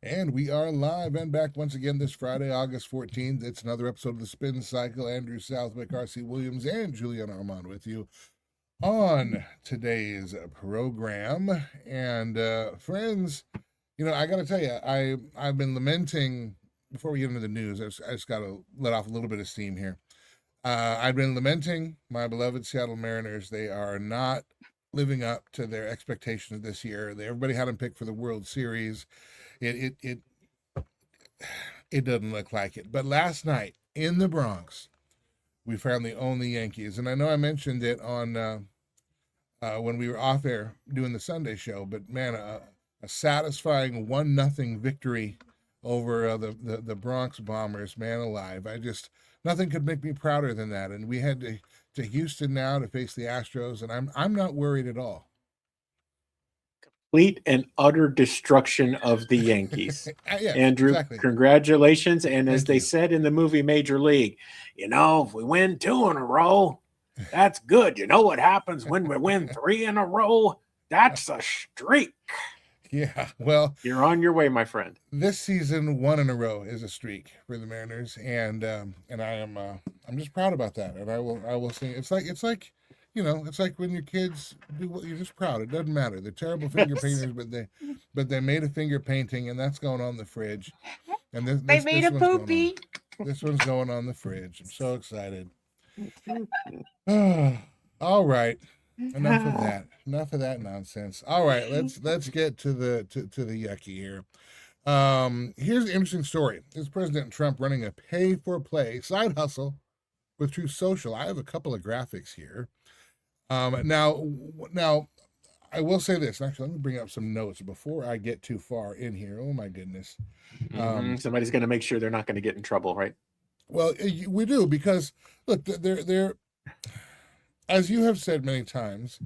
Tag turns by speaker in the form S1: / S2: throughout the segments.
S1: And we are live and back once again this Friday, August 14th. It's another episode of the Spin Cycle. Andrew Southwick, R.C. Williams, and Julian Armand with you on today's program. And friends, I got to tell you, I've been lamenting, before we get into the news, I just got to let off a little bit of steam here. I've been lamenting my beloved Seattle Mariners. They are not living up to their expectations this year. Everybody had them picked for the World Series. It doesn't look like it. But last night in the Bronx, we finally own the Yankees, and I know I mentioned it on when we were off air doing the Sunday show. But man, a satisfying 1-0 victory over the Bronx Bombers. Man alive! Nothing could make me prouder than that. And we head to Houston now to face the Astros, and I'm not worried at all.
S2: Complete and utter destruction of the Yankees.
S1: Yeah,
S2: Andrew,
S1: exactly.
S2: Congratulations. And as
S1: Thank
S2: they
S1: you.
S2: said in the movie Major League, if we win 2 in a row, that's good. You know what happens when we win 3 in a row? That's a streak.
S1: Yeah, well,
S2: you're on your way, my friend.
S1: This season, 1 in a row is a streak for the Mariners, and I'm just proud about that. And I will say it's like when your kids do what you're just proud. It doesn't matter. They're terrible finger painters, but they made a finger painting, and that's going on the fridge. And
S3: they made a poopy.
S1: This one's going on the fridge. I'm so excited. All right. Enough of that nonsense. All right, let's get to the yucky here. Here's an interesting story. This is President Trump running a pay-for-play side hustle with Truth Social. I have a couple of graphics here. Now, I will say this. Actually, let me bring up some notes before I get too far in here. Oh my goodness.
S2: Somebody's going to make sure they're not going to get in trouble, right?
S1: Well, we do, because look, they're as you have said many times,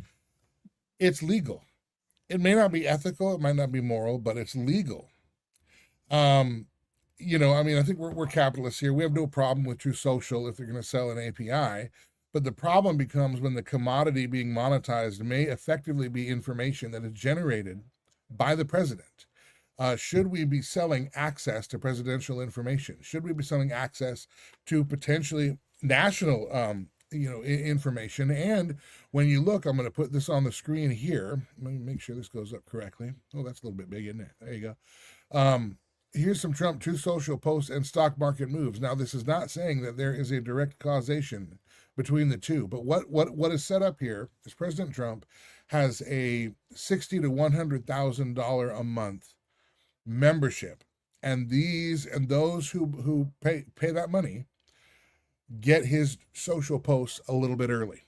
S1: it's legal. It may not be ethical, it might not be moral, but it's legal. I think we're capitalists here. We have no problem with True Social if they're going to sell an API, but the problem becomes when the commodity being monetized may effectively be information that is generated by the president. Should we be selling access to presidential information? Should we be selling access to potentially national information? And when you look, I'm going to put this on the screen here. Let me make sure this goes up correctly. Oh, that's a little bit big, isn't it? There you go. Here's some Trump True Social posts and stock market moves. Now, this is not saying that there is a direct causation between the two, but what is set up here is President Trump has a $60,000 to $100,000 a month membership, and those who pay that money get his social posts a little bit early.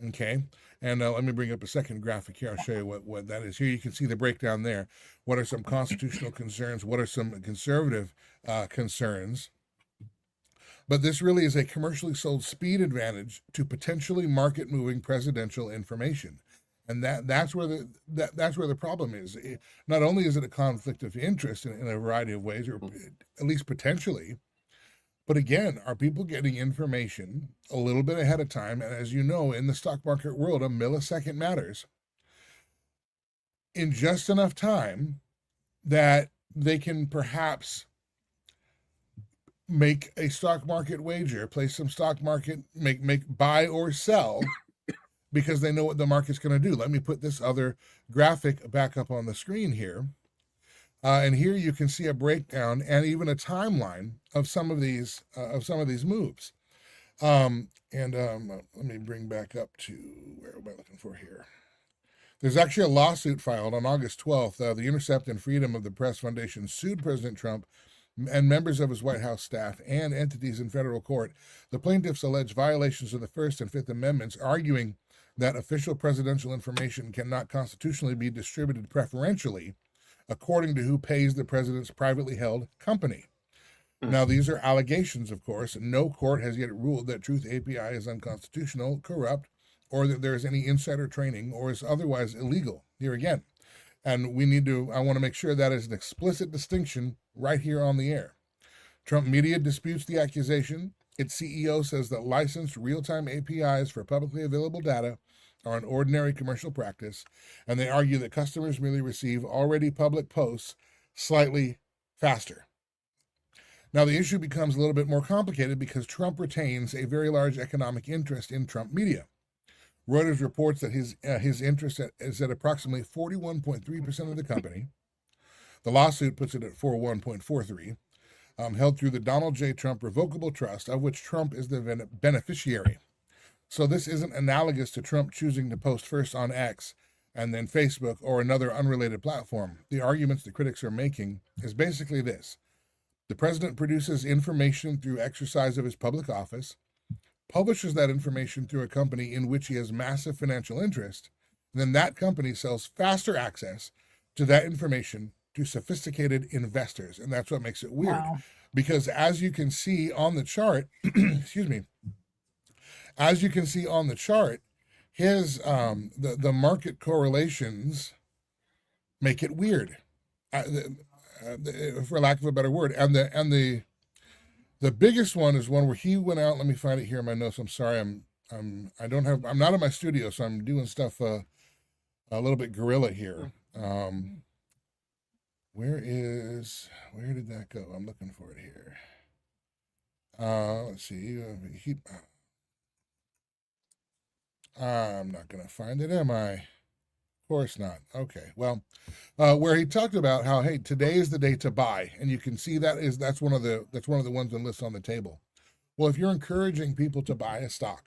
S1: Okay. And let me bring up a second graphic here. I'll show you what that is. Here you can see the breakdown there. What are some constitutional concerns? What are some conservative concerns? But this really is a commercially sold speed advantage to potentially market-moving presidential information. And that's where the problem is. Not only is it a conflict of interest in a variety of ways, or at least potentially, but again, are people getting information a little bit ahead of time? And as you know, in the stock market world, a millisecond matters. In just enough time that they can perhaps make a stock market wager, place some stock market, make buy or sell, because they know what the market's going to do. Let me put this other graphic back up on the screen here. And here you can see a breakdown and even a timeline of some of these moves. Let me bring back up to, where am I looking for here? There's actually a lawsuit filed on August 12th. The Intercept and Freedom of the Press Foundation sued President Trump and members of his White House staff and entities in federal court. The plaintiffs allege violations of the First and Fifth Amendments, arguing that official presidential information cannot constitutionally be distributed preferentially according to who pays the president's privately held company. Now, these are allegations, of course. No court has yet ruled that Truth API is unconstitutional, corrupt, or that there is any insider trading or is otherwise illegal. Here again. And I want to make sure that is an explicit distinction right here on the air. Trump media disputes the accusation. Its CEO says that licensed real-time APIs for publicly available data are an ordinary commercial practice, and they argue that customers merely receive already public posts slightly faster. Now, the issue becomes a little bit more complicated because Trump retains a very large economic interest in Trump media. Reuters reports that his interest is at approximately 41.3% of the company. The lawsuit puts it at 41.43%, held through the Donald J. Trump Revocable Trust, of which Trump is the beneficiary. So this isn't analogous to Trump choosing to post first on X and then Facebook or another unrelated platform. The arguments the critics are making is basically this. The president produces information through exercise of his public office, publishes that information through a company in which he has massive financial interest, and then that company sells faster access to that information to sophisticated investors. And that's what makes it weird.
S3: Wow.
S1: Because as you can see on the chart, excuse me, as you can see on the chart, his the market correlations make it weird, for lack of a better word. And the biggest one is one where he went out. Let me find it here in my notes. I'm sorry, I'm not in my studio, so I'm doing stuff a little bit guerrilla here. Where did that go? I'm looking for it here. Let's see. I'm not going to find it, am I? Of course not. Okay. Well, where he talked about how, hey, today is the day to buy, and you can see that's one of the ones that lists on the table. Well, if you're encouraging people to buy a stock,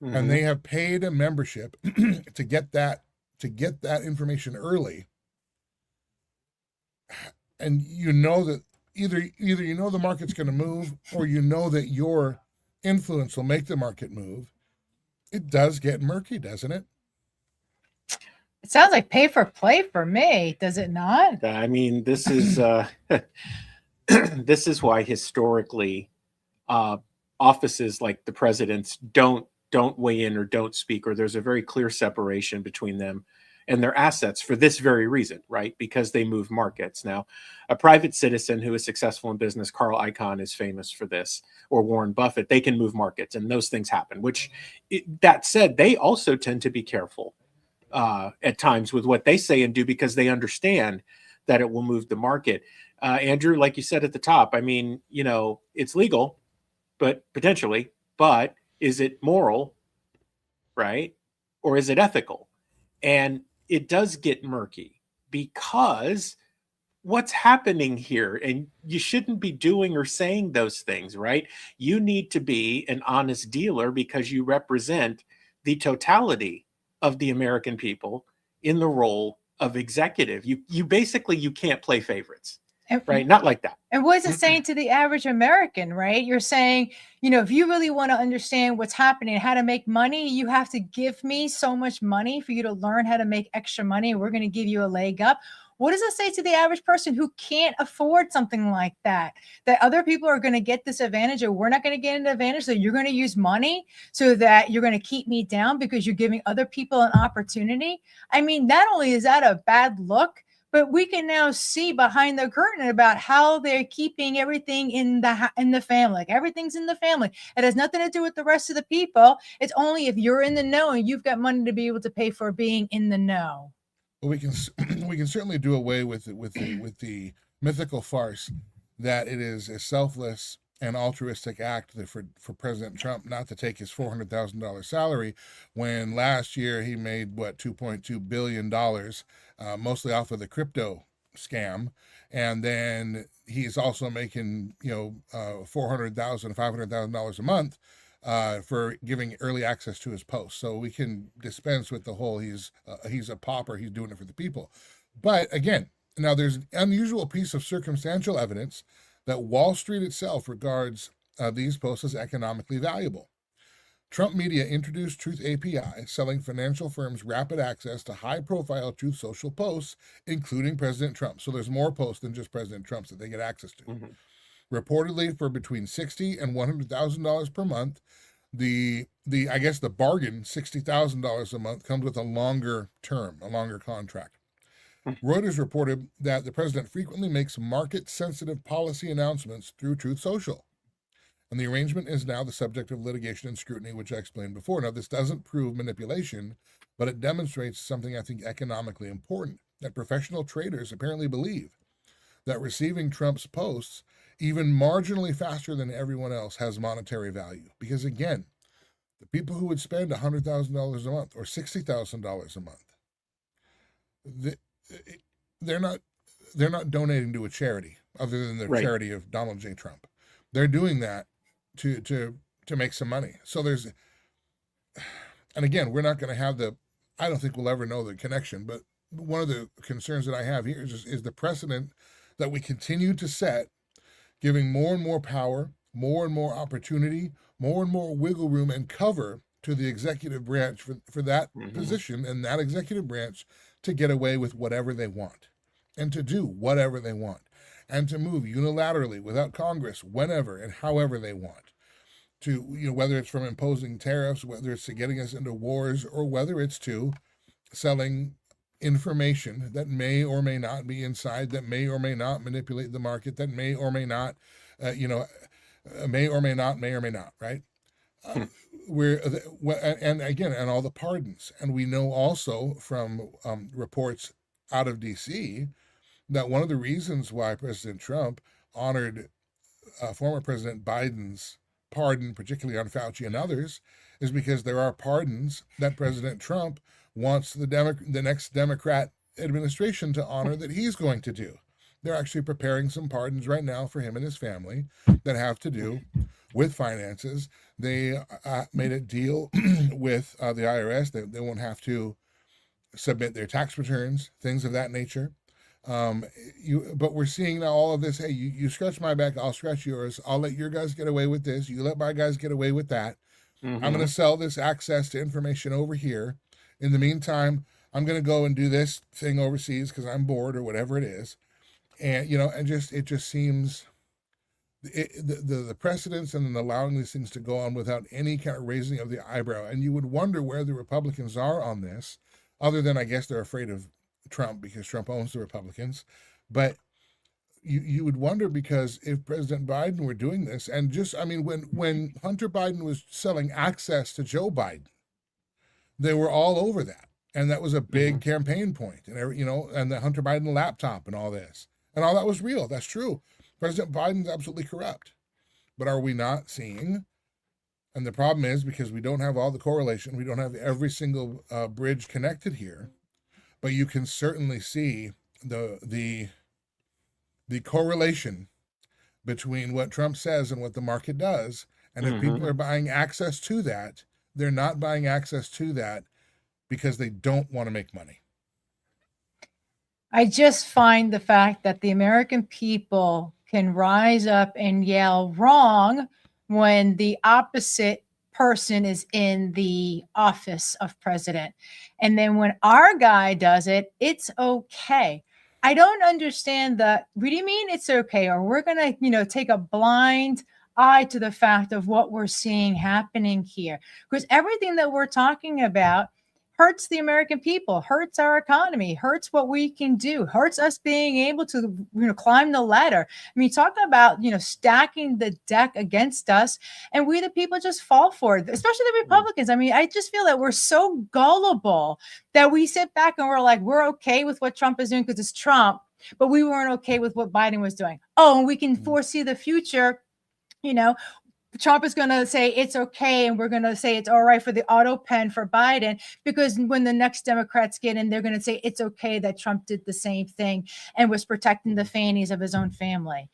S1: and they have paid a membership to get that information early, and you know that either you know the market's going to move, or you know that your influence will make the market move, it does get murky, doesn't it?
S3: It sounds like pay for play for me, does it not?
S2: I mean, this is this is why historically offices like the president's don't weigh in or don't speak, or there's a very clear separation between them and their assets for this very reason, right? Because they move markets. Now, a private citizen who is successful in business, Carl Icahn is famous for this, or Warren Buffett, they can move markets, and those things happen, that said, they also tend to be careful at times with what they say and do because they understand that it will move the market. Andrew, like you said at the top, I mean, it's legal, but potentially, but is it moral, right? Or is it ethical? And it does get murky because what's happening here, and you shouldn't be doing or saying those things, right? You need to be an honest dealer because you represent the totality of the American people in the role of executive. You basically, you can't play favorites, right? Not like that.
S3: And what is it saying to the average American, right? You're saying, if you really want to understand what's happening, how to make money, you have to give me so much money for you to learn how to make extra money. We're going to give you a leg up. What does it say to the average person who can't afford something like that? That other people are going to get this advantage, or we're not going to get an advantage. So you're going to use money so that you're going to keep me down because you're giving other people an opportunity. I mean, not only is that a bad look, but we can now see behind the curtain about how they're keeping everything in the family. Like everything's in the family. It has nothing to do with the rest of the people. It's only if you're in the know and you've got money to be able to pay for being in the know.
S1: Well, we can certainly do away with the mythical farce that it is a selfless and altruistic act for President Trump not to take his $400,000 salary, when last year he made $2.2 billion, mostly off of the crypto scam, and then he's also making $400,000, $500,000 a month for giving early access to his post. So we can dispense with the whole he's a pauper, he's doing it for the people. But again, now there's an unusual piece of circumstantial evidence that Wall Street itself regards these posts as economically valuable. Trump Media introduced Truth API, selling financial firms rapid access to high-profile Truth Social posts, including President Trump. So there's more posts than just President Trump's that they get access to. Mm-hmm. Reportedly for between $60,000 and $100,000 per month. The bargain, $60,000 a month, comes with a longer term, a longer contract. Reuters reported that the president frequently makes market-sensitive policy announcements through Truth Social. And the arrangement is now the subject of litigation and scrutiny, which I explained before. Now, this doesn't prove manipulation, but it demonstrates something I think economically important, that professional traders apparently believe that receiving Trump's posts even marginally faster than everyone else has monetary value. Because again, the people who would spend $100,000 a month or $60,000 a month, they're not donating to a charity other than the
S2: Right.
S1: charity of Donald J. Trump. They're doing that to make some money. So there's, and again, we're not going to have I don't think we'll ever know the connection, but one of the concerns that I have here is the precedent that we continue to set, giving more and more power, more and more opportunity, more and more wiggle room and cover to the executive branch for that position and that executive branch to get away with whatever they want and to do whatever they want and to move unilaterally without Congress whenever and however they want. To, whether it's from imposing tariffs, whether it's to getting us into wars, or whether it's to selling information that may or may not be inside, that may or may not manipulate the market, that may or may not, may or may not, right? And again, and all the pardons. And we know also from reports out of DC that one of the reasons why President Trump honored former President Biden's pardon, particularly on Fauci and others, is because there are pardons that President Trump wants the next Democrat administration to honor that he's going to do. They're actually preparing some pardons right now for him and his family that have to do with finances. They made a deal with the IRS. They won't have to submit their tax returns, things of that nature. But we're seeing now all of this. Hey, you scratch my back, I'll scratch yours. I'll let your guys get away with this. You let my guys get away with that. I'm going to sell this access to information over here. In the meantime, I'm going to go and do this thing overseas because I'm bored or whatever it is. And, it just seems the precedence and then allowing these things to go on without any kind of raising of the eyebrow. And you would wonder where the Republicans are on this, other than I guess they're afraid of Trump because Trump owns the Republicans. But you would wonder, because if President Biden were doing this, and when Hunter Biden was selling access to Joe Biden, they were all over that. And that was a big campaign point, and and the Hunter Biden laptop and all this. And all that was real. That's true. President Biden's absolutely corrupt. But are we not seeing? And the problem is because we don't have all the correlation. We don't have every single bridge connected here. But you can certainly see the correlation between what Trump says and what the market does. And if people are buying access to that, they're not buying access to that because they don't want to make money.
S3: I just find the fact that the American people can rise up and yell wrong when the opposite person is in the office of president. And then when our guy does it, it's okay. I don't understand what do you mean it's okay? Or we're going to, take a blind eye to the fact of what we're seeing happening here. Because everything that we're talking about hurts the American people, hurts our economy, hurts what we can do, hurts us being able to, climb the ladder. I mean, talk about, stacking the deck against us, and we the people just fall for it, especially the Republicans. I mean, I just feel that we're so gullible that we sit back and we're like, we're okay with what Trump is doing because it's Trump, but we weren't okay with what Biden was doing. Oh, and we can foresee the future, Trump is going to say it's okay, and we're going to say it's all right for the auto pen for Biden, because when the next Democrats get in, they're going to say it's okay that Trump did the same thing and was protecting the fannies of his own family.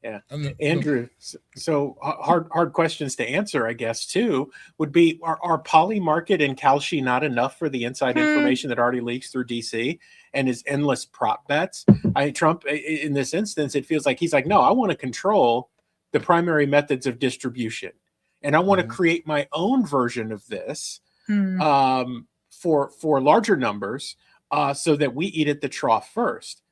S2: Yeah. Andrew, so hard questions to answer, I guess, too, would be, are Poly Market and Kalshi not enough for the inside information that already leaks through DC and his endless prop bets? Trump, in this instance, it feels like he's like, no, I want to control the primary methods of distribution, and I want to create my own version of this for larger numbers, so that we eat at the trough first.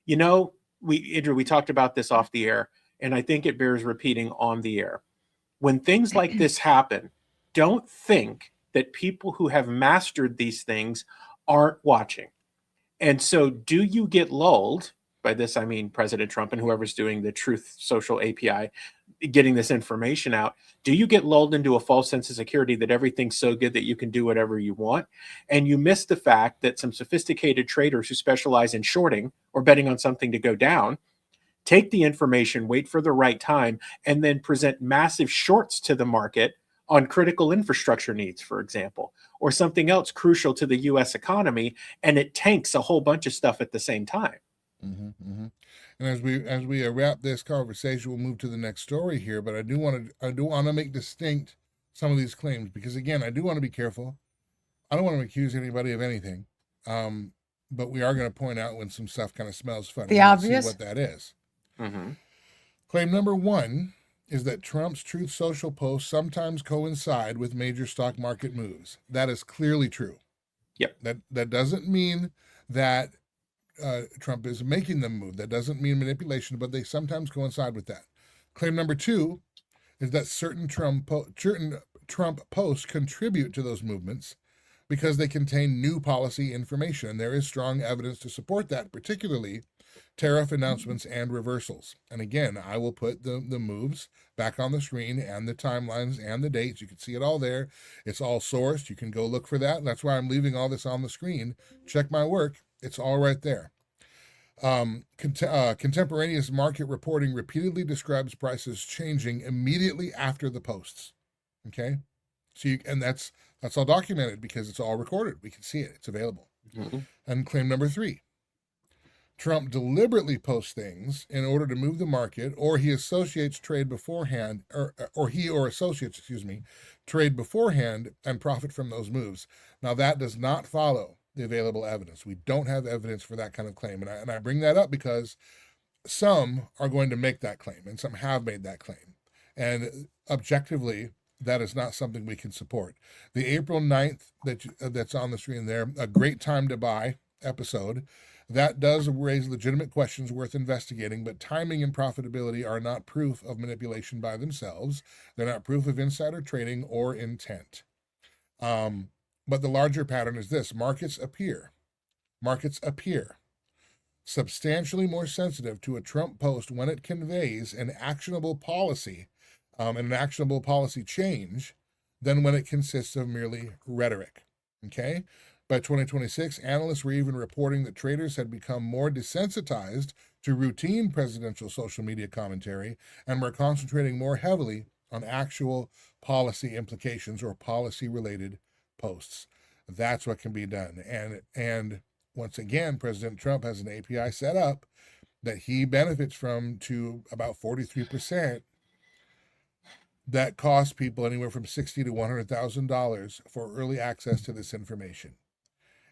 S2: Andrew, we talked about this off the air, and I think it bears repeating on the air. When things like this happen, don't think that people who have mastered these things aren't watching. And so, do you get lulled? By this, I mean President Trump and whoever's doing the Truth Social API. getting this information out, do you get lulled into a false sense of security that everything's so good that you can do whatever you want? And you miss the fact that some sophisticated traders who specialize in shorting or betting on something to go down take the information, wait for the right time, and then present massive shorts to the market on critical infrastructure needs, for example, or something else crucial to the US economy, and it tanks a whole bunch of stuff at the same time.
S1: Mm-hmm, mm-hmm. And as we wrap this conversation, we'll move to the next story here. But I do want to make distinct some of these claims, because again, I do want to be careful. I don't want to accuse anybody of anything, but we are going to point out when some stuff kind of smells funny.
S3: The obvious.
S1: See what that is.
S2: Mm-hmm.
S1: Claim number one is that Trump's Truth Social posts sometimes coincide with major stock market moves. That is clearly true.
S2: Yep.
S1: That doesn't mean that Trump is making them move. That doesn't mean manipulation, but they sometimes coincide with that. Claim number two is that certain Trump posts contribute to those movements because they contain new policy information. And there is strong evidence to support that, particularly tariff announcements and reversals. And again, I will put the moves back on the screen and the timelines and the dates. You can see it all there. It's all sourced. You can go look for that. And that's why I'm leaving all this on the screen. Check my work. It's all right there. Contemporaneous market reporting repeatedly describes prices changing immediately after the posts. Okay, so and that's all documented because it's all recorded. We can see it. It's available.
S2: Mm-hmm.
S1: And claim number three: Trump deliberately posts things in order to move the market, or he associates trade beforehand, or he or associates, trade beforehand and profit from those moves. Now that does not follow the available evidence. We don't have evidence for that kind of claim. And I bring that up because some are going to make that claim and some have made that claim. And objectively, that is not something we can support. The April 9th that's on the screen there, a great time to buy episode, that does raise legitimate questions worth investigating, but timing and profitability are not proof of manipulation by themselves. They're not proof of insider trading or intent. But the larger pattern is this: markets appear substantially more sensitive to a Trump post when it conveys an actionable policy and an actionable policy change than when it consists of merely rhetoric. Okay? By 2026, analysts were even reporting that traders had become more desensitized to routine presidential social media commentary and were concentrating more heavily on actual policy implications or policy-related posts. That's what can be done. And once again, President Trump has an API set up that he benefits from to about 43% that costs people anywhere from $60,000 to $100,000 for early access to this information.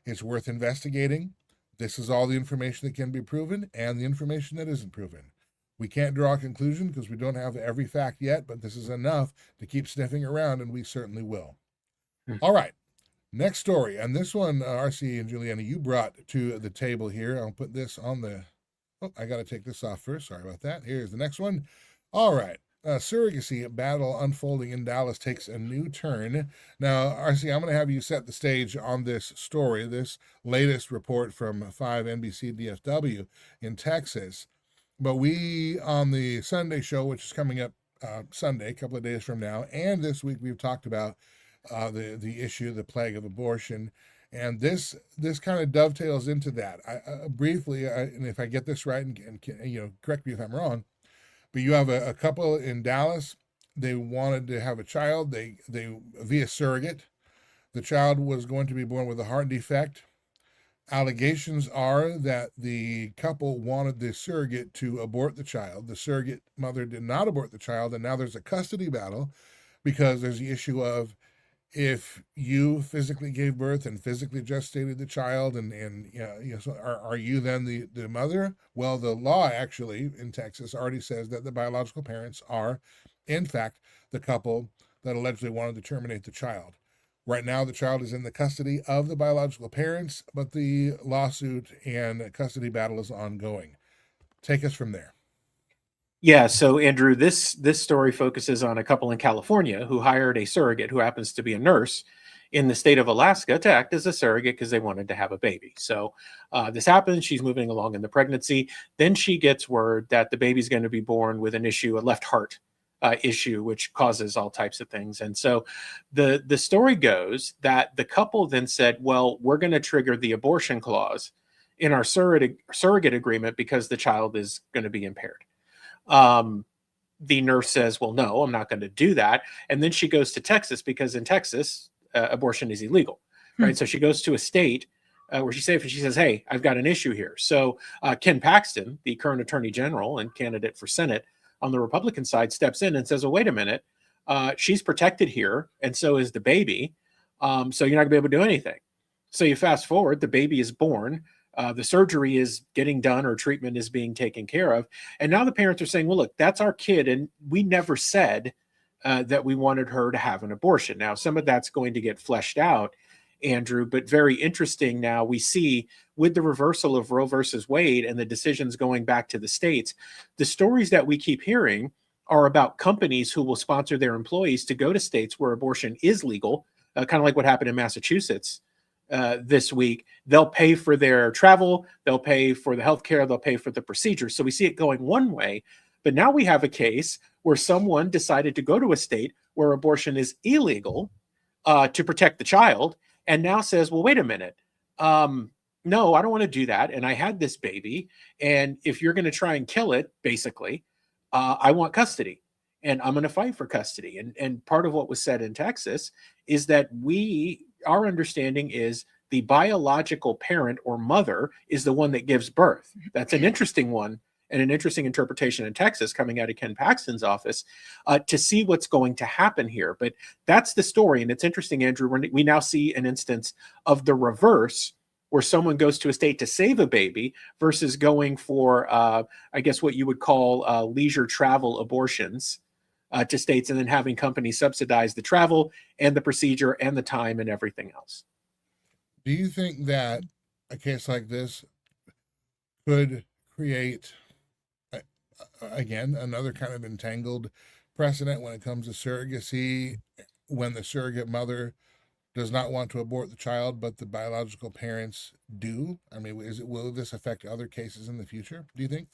S1: It's worth investigating. This is all the information that can be proven and the information that isn't proven. We can't draw a conclusion because we don't have every fact yet, but this is enough to keep sniffing around, and we certainly will. All right. Next story, and this one, RC and Juliana, you brought to the table here. I'll put this on the, I got to take this off first. Sorry about that. Here's the next one. All right. Surrogacy battle unfolding in Dallas takes a new turn. Now, RC, I'm going to have you set the stage on this story, this latest report from 5 NBC DFW in Texas. But we, on the Sunday show, which is coming up Sunday, a couple of days from now, and this week, we've talked about the issue, the plague of abortion, and this kind of dovetails into that. I briefly, and if I get this right, and correct me if I'm wrong, but you have a couple in Dallas. They wanted to have a child. They via surrogate. The child was going to be born with a heart defect. Allegations are that the couple wanted the surrogate to abort the child. The surrogate mother did not abort the child, and now there's a custody battle because there's the issue of, if you physically gave birth and physically gestated the child, so are you then the mother? Well, the law actually in Texas already says that the biological parents are, in fact, the couple that allegedly wanted to terminate the child. Right now, the child is in the custody of the biological parents, but the lawsuit and custody battle is ongoing. Take us from there.
S2: Yeah, so Andrew, this story focuses on a couple in California who hired a surrogate who happens to be a nurse in the state of Alaska to act as a surrogate because they wanted to have a baby. So this happens. She's moving along in the pregnancy. Then she gets word that the baby's going to be born with an issue, a left heart issue, which causes all types of things. And so the story goes that the couple then said, well, we're going to trigger the abortion clause in our surrogate agreement because the child is going to be impaired. The nurse says, well, no, I'm not going to do that. And then she goes to Texas because in Texas, abortion is illegal, right? So she goes to a state where she's safe and she says, hey, I've got an issue here. So Ken Paxton, the current attorney general and candidate for Senate on the Republican side, steps in and says, well, wait a minute. She's protected here, and so is the baby. So you're not going to be able to do anything. So you fast forward, the baby is born. The surgery is getting done or treatment is being taken care of. And now the parents are saying, well, look, that's our kid. And we never said that we wanted her to have an abortion. Now, some of that's going to get fleshed out, Andrew, but very interesting. Now we see with the reversal of Roe versus Wade and the decisions going back to the states, the stories that we keep hearing are about companies who will sponsor their employees to go to states where abortion is legal, kind of like what happened in Massachusetts this week. They'll pay for their travel, they'll pay for the healthcare, they'll pay for the procedure. So we see it going one way, but now we have a case where someone decided to go to a state where abortion is illegal to protect the child, and now says, well, wait a minute. No, I don't want to do that. And I had this baby. And if you're going to try and kill it, basically, I want custody and I'm going to fight for custody. And part of what was said in Texas is that our understanding is the biological parent or mother is the one that gives birth. That's an interesting one and an interesting interpretation in Texas coming out of Ken Paxton's office to see what's going to happen here. But that's the story. And it's interesting, Andrew, we now see an instance of the reverse where someone goes to a state to save a baby versus going for, I guess, what you would call leisure travel abortions to states and then having companies subsidize the travel and the procedure and the time and everything else.
S1: Do you think that a case like this could create, again, another kind of entangled precedent when it comes to surrogacy, when the surrogate mother does not want to abort the child, but the biological parents do? I mean, will this affect other cases in the future, do you think?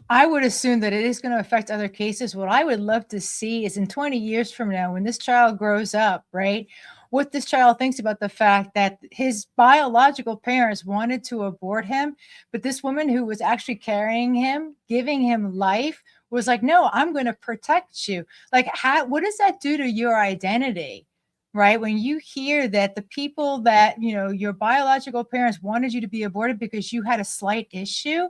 S3: I would assume that it is going to affect other cases. What I would love to see is in 20 years from now, when this child grows up, right, what this child thinks about the fact that his biological parents wanted to abort him, but this woman who was actually carrying him, giving him life, was like, no, I'm going to protect you. Like, what does that do to your identity? Right? When you hear that the people that, your biological parents wanted you to be aborted because you had a slight issue,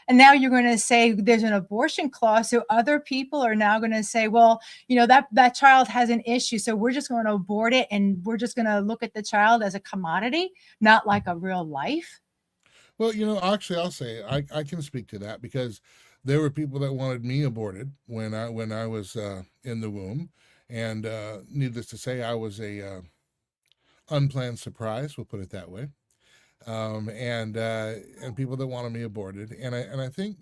S3: and now you're going to say there's an abortion clause. So other people are now going to say, well, that child has an issue. So we're just going to abort it. And we're just going to look at the child as a commodity, not like a real life.
S1: Well, actually, I'll say I can speak to that because there were people that wanted me aborted when I was in the womb. And needless to say, I was a unplanned surprise. We'll put it that way. And people that wanted me aborted, and I think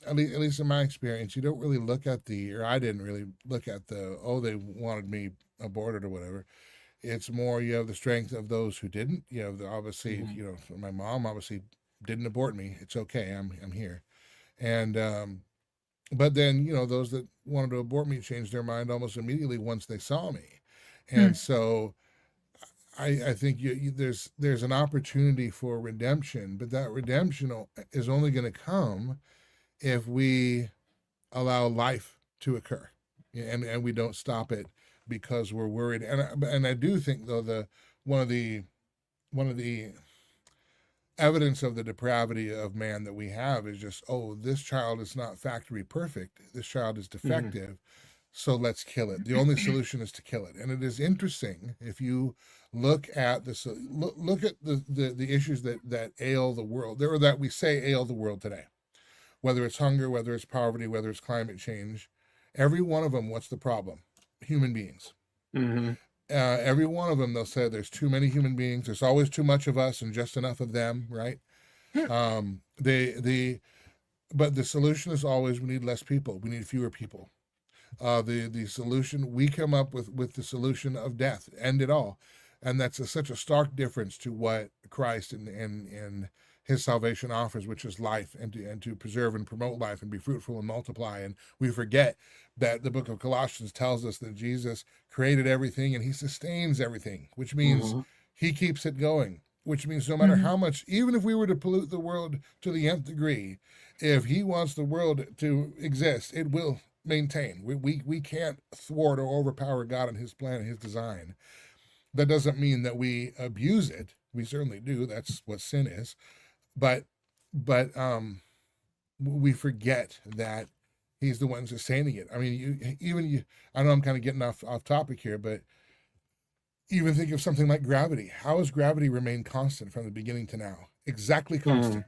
S1: at least in my experience, you don't really look at or I didn't really look at they wanted me aborted or whatever. It's more you have the strength of those who didn't. Obviously, my mom obviously didn't abort me. It's okay. I'm here, and. But then, those that wanted to abort me changed their mind almost immediately once they saw me. And so I think there's an opportunity for redemption, but that redemption is only going to come if we allow life to occur and we don't stop it because we're worried. And I do think, though, one of the evidence of the depravity of man that we have is just, this child is not factory perfect. This child is defective. So let's kill it. The only solution is to kill it. And it is interesting if you look at this, look at the issues that ail the world, or that we say ail the world today, whether it's hunger, whether it's poverty, whether it's climate change, every one of them, what's the problem? Human beings. Every one of them, they'll say there's too many human beings. There's always too much of us and just enough of them, right? But the solution is always we need less people. We need fewer people. The solution, we come up with the solution of death, end it all. And that's such a stark difference to what Christ and his salvation offers, which is life, and to preserve and promote life and be fruitful and multiply. And we forget that the book of Colossians tells us that Jesus created everything and he sustains everything, which means he keeps it going, which means no matter how much, even if we were to pollute the world to the nth degree, if he wants the world to exist, it will maintain. We can't thwart or overpower God and his plan and his design. That doesn't mean that we abuse it. We certainly do. That's what sin is. But we forget that he's the one sustaining it. I mean, I know I'm kind of getting off topic here, but even think of something like gravity. How has gravity remained constant from the beginning to now? Exactly constant.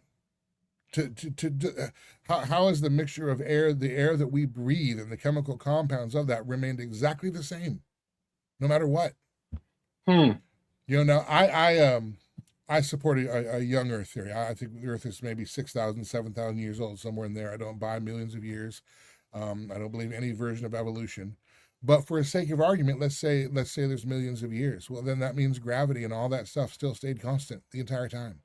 S1: How has the mixture of air, the air that we breathe, and the chemical compounds of that remained exactly the same, no matter what? Now I support a young Earth theory. I think the Earth is maybe 6,000, 7,000 years old, somewhere in there. I don't buy millions of years. I don't believe any version of evolution. But for the sake of argument, let's say there's millions of years. Well, then that means gravity and all that stuff still stayed constant the entire time,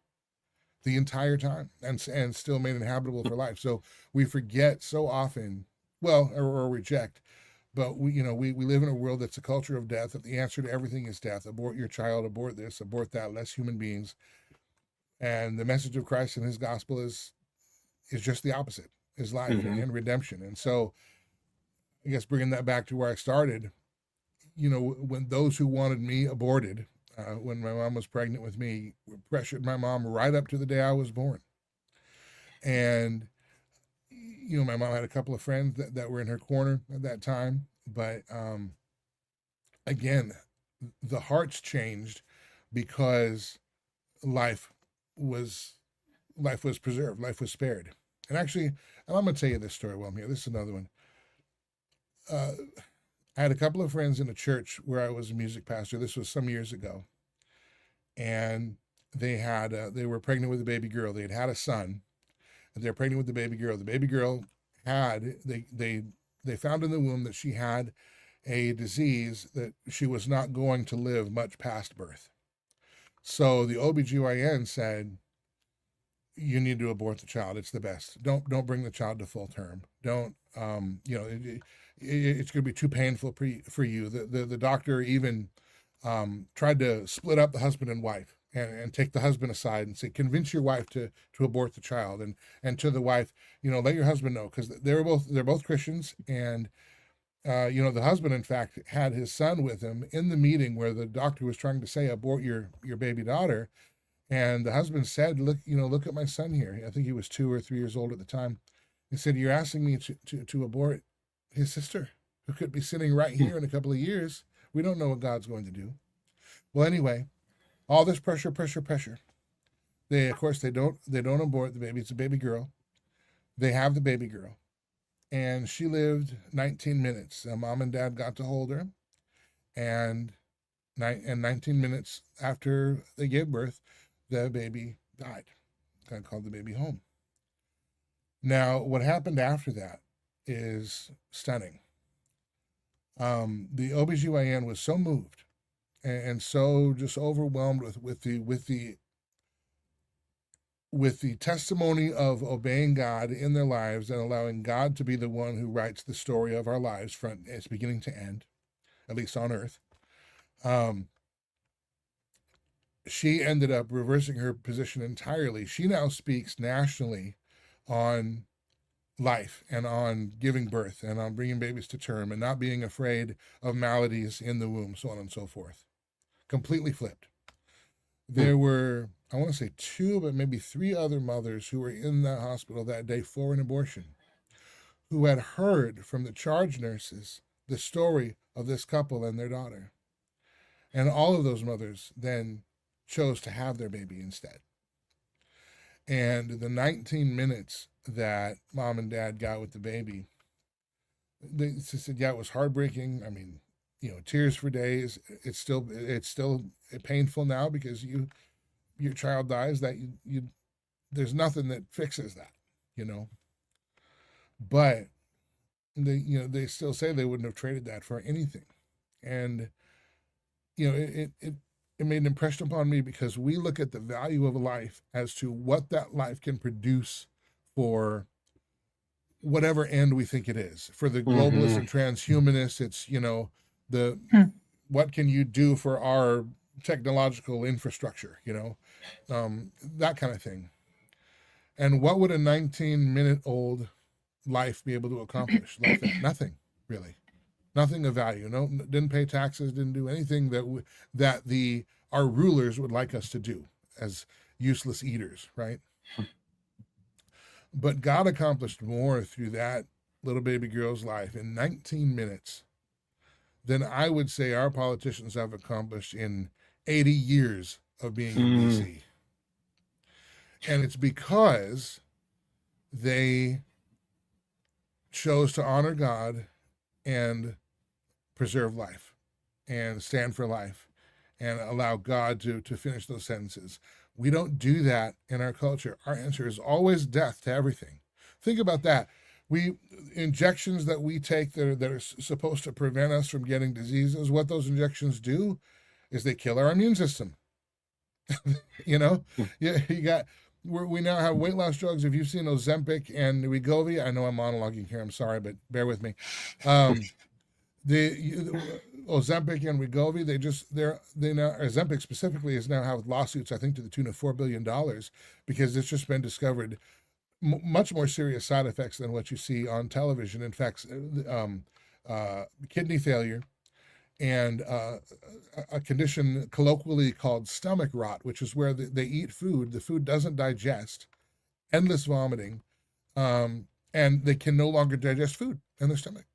S1: and still made inhabitable for life. So we forget so often, or reject. But we live in a world that's a culture of death, that the answer to everything is death. Abort your child, abort this, abort that, less human beings. And the message of Christ and his gospel is just the opposite, is life and redemption. And so I guess bringing that back to where I started, when those who wanted me aborted, when my mom was pregnant with me, pressured my mom right up to the day I was born. And my mom had a couple of friends that were in her corner at that time. But again, the hearts changed because life was preserved, life was spared. And actually, and I'm going to tell you this story while I'm here. This is another one. I had a couple of friends in a church where I was a music pastor. This was some years ago. And they were pregnant with a baby girl. They had a son. And they're pregnant with the baby girl. The baby girl they found in the womb that she had a disease that she was not going to live much past birth. So the OBGYN said, you need to abort the child. It's the best. Don't bring the child to full term. Don't, it's going to be too painful for you. The doctor even tried to split up the husband and wife. And take the husband aside and say, convince your wife to abort the child, and to the wife, let your husband know, because they're both Christians, and the husband in fact had his son with him in the meeting where the doctor was trying to say abort your baby daughter, and the husband said, look at my son here. I think he was 2 or 3 years old at the time. He said, you're asking me to abort his sister, who could be sitting right here in a couple of years. We don't know what God's going to do. Well, anyway. All this pressure. They don't abort the baby. It's a baby girl. They have the baby girl. And she lived 19 minutes. Mom and dad got to hold her. And 19 minutes after they gave birth, the baby died. God called the baby home. Now, what happened after that is stunning. The OBGYN was so moved and so just overwhelmed with the testimony of obeying God in their lives and allowing God to be the one who writes the story of our lives from its beginning to end, at least on earth. She ended up reversing her position entirely. She now speaks nationally on life and on giving birth and on bringing babies to term and not being afraid of maladies in the womb, so on and so forth. Completely flipped. There were, I want to say 2, but maybe 3 other mothers who were in the hospital that day for an abortion, who had heard from the charge nurses the story of this couple and their daughter. And all of those mothers then chose to have their baby instead. And the 19 minutes that mom and dad got with the baby, they said, yeah, it was heartbreaking. I mean, tears for days. It's still painful now because your child dies. That you there's nothing that fixes that, But they still say they wouldn't have traded that for anything, and it made an impression upon me because we look at the value of a life as to what that life can produce for whatever end we think it is. For the globalists and transhumanists, it's, the what can you do for our technological infrastructure, that kind of thing. And what would a 19-minute-old life be able to accomplish like that? Nothing, really. Nothing of value. No, didn't pay taxes, didn't do anything that our rulers would like us to do as useless eaters, right? But God accomplished more through that little baby girl's life in 19 minutes than I would say our politicians have accomplished in 80 years of being in DC. And it's because they chose to honor God and preserve life and stand for life and allow God to finish those sentences. We don't do that in our culture. Our answer is always death to everything. Think about that. Injections that we take that are supposed to prevent us from getting diseases, what those injections do is they kill our immune system. We now have weight loss drugs. If you've seen Ozempic and Wegovy, I know I'm monologuing here, I'm sorry, but bear with me. Ozempic and Wegovy, Ozempic specifically is now have lawsuits, I think, to the tune of $4 billion because it's just been discovered much more serious side effects than what you see on television. In fact, kidney failure and a condition colloquially called stomach rot, which is where they eat food, the food doesn't digest, endless vomiting, and they can no longer digest food in their stomach.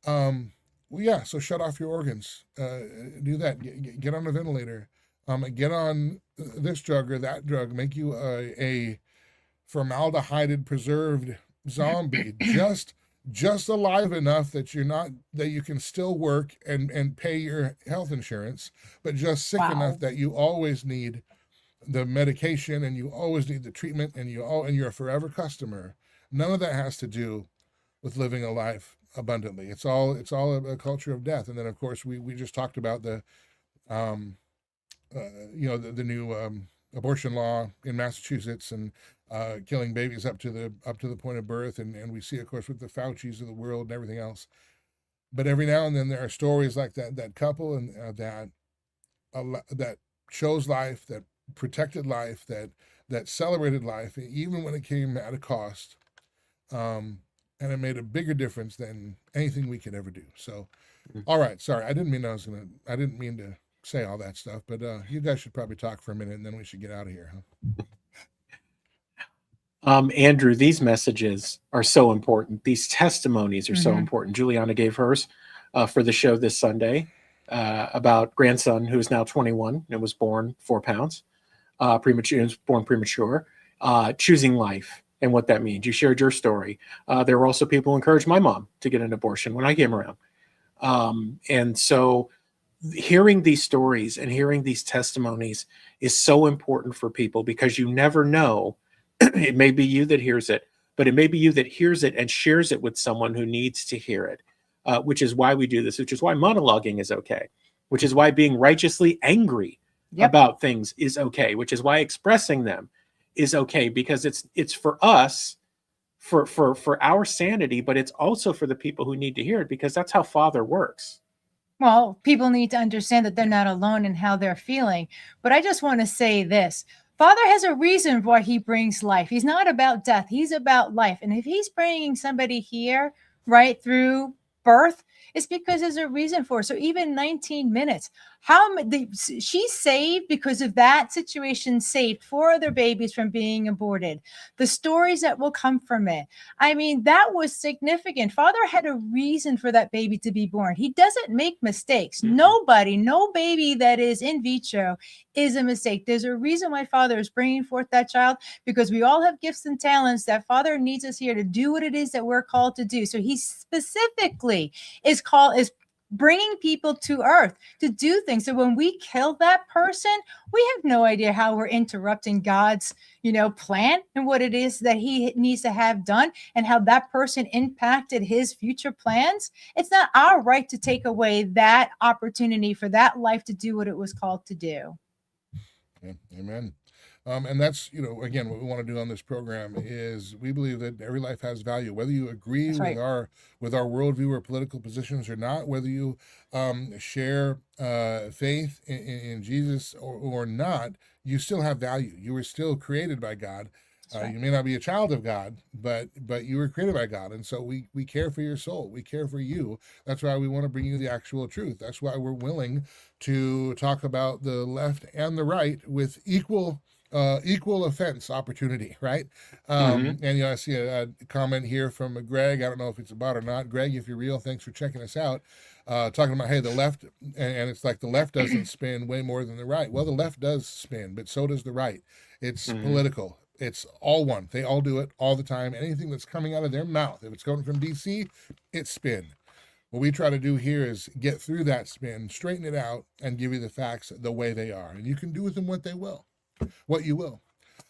S1: So shut off your organs. Do that. Get on a ventilator. Get on this drug or that drug. Make you a formaldehyde preserved zombie. Just alive enough that you can still work and pay your health insurance, but just sick enough that you always need the medication and you always need the treatment and you're a forever customer. None of that has to do with living a life abundantly. It's all a culture of death. And then of course we just talked about the new abortion law in Massachusetts and killing babies up to the point of birth, and we see, of course, with the Faucis of the world and everything else. But every now and then there are stories like that couple and that chose life, that protected life, that celebrated life, even when it came at a cost, and it made a bigger difference than anything we could ever do. So, all right, sorry, I didn't mean to say all that stuff, but you guys should probably talk for a minute and then we should get out of here, huh?
S2: Andrew, these messages are so important. These testimonies are so important. Juliana gave hers for the show this Sunday about grandson who is now 21 and was born 4 pounds, born premature, choosing life and what that means. You shared your story. There were also people who encouraged my mom to get an abortion when I came around. And so hearing these stories and hearing these testimonies is so important for people because you never know. It may be you that hears it, but it may be you that hears it and shares it with someone who needs to hear it, which is why we do this, which is why monologuing is okay, which is why being righteously angry about things is okay, which is why expressing them is okay, because it's for us, for our sanity, but it's also for the people who need to hear it, because that's how Father works.
S3: Well, people need to understand that they're not alone in how they're feeling. But I just want to say this. Father has a reason why he brings life. He's not about death. He's about life. And if he's bringing somebody here right through birth, it's because there's a reason for it. So even 19 minutes, she's saved because of that situation, saved 4 other babies from being aborted. The stories that will come from it. I mean, that was significant. Father had a reason for that baby to be born. He doesn't make mistakes. No baby that is in vitro is a mistake. There's a reason why Father is bringing forth that child, because we all have gifts and talents that Father needs us here to do what it is that we're called to do. So he specifically is bringing people to earth to do things. So when we kill that person, we have no idea how we're interrupting God's, plan and what it is that he needs to have done and how that person impacted his future plans. It's not our right to take away that opportunity for that life to do what it was called to do.
S1: Yeah, amen. And that's, again, what we want to do on this program is we believe that every life has value, whether you agree
S3: That's right.
S1: with our worldview or political positions or not, whether you share faith in Jesus or not, you still have value. You were still created by God.
S3: That's right.
S1: You may not be a child of God, but you were created by God, and so we care for your soul. We care for you. That's why we want to bring you the actual truth. That's why we're willing to talk about the left and the right with equal offense opportunity, right?
S2: Mhm.
S1: And I see a comment here from Greg. I don't know if it's a bot or not. Greg, if you're real, thanks for checking us out. Talking about, hey, the left, and it's like the left doesn't spin way more than the right. Well, the left does spin, but so does the right. It's
S2: Mhm.
S1: political. It's all one. They all do it all the time. Anything that's coming out of their mouth, if it's coming from DC, it's spin. What we try to do here is get through that spin, straighten it out, and give you the facts the way they are. And you can do with them what you will.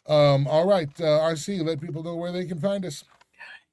S1: All right, RC, let people know where they can find us.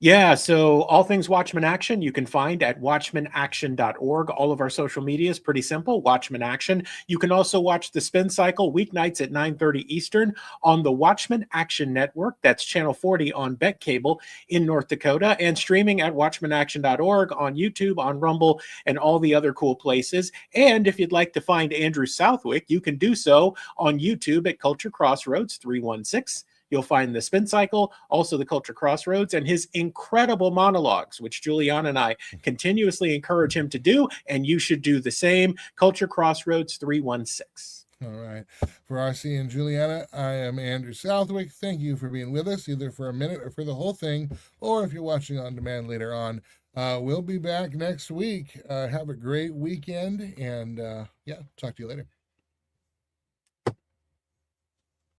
S2: Yeah, so all things Watchman Action you can find at watchmanaction.org. All of our social media is pretty simple, Watchman Action. You can also watch the Spin Cycle weeknights at 9:30 Eastern on the Watchman Action Network. That's channel 40 on Bet Cable in North Dakota, and streaming at watchmanaction.org on YouTube, on Rumble, and all the other cool places. And if you'd like to find Andrew Southwick, you can do so on YouTube at Culture Crossroads 316. You'll find the Spin Cycle, also the Culture Crossroads, and his incredible monologues, which Juliana and I continuously encourage him to do, and you should do the same. Culture Crossroads 316.
S1: All right. For RC and Juliana, I am Andrew Southwick. Thank you for being with us, either for a minute or for the whole thing, or if you're watching on demand later on. We'll be back next week. Have a great weekend, and talk to you later.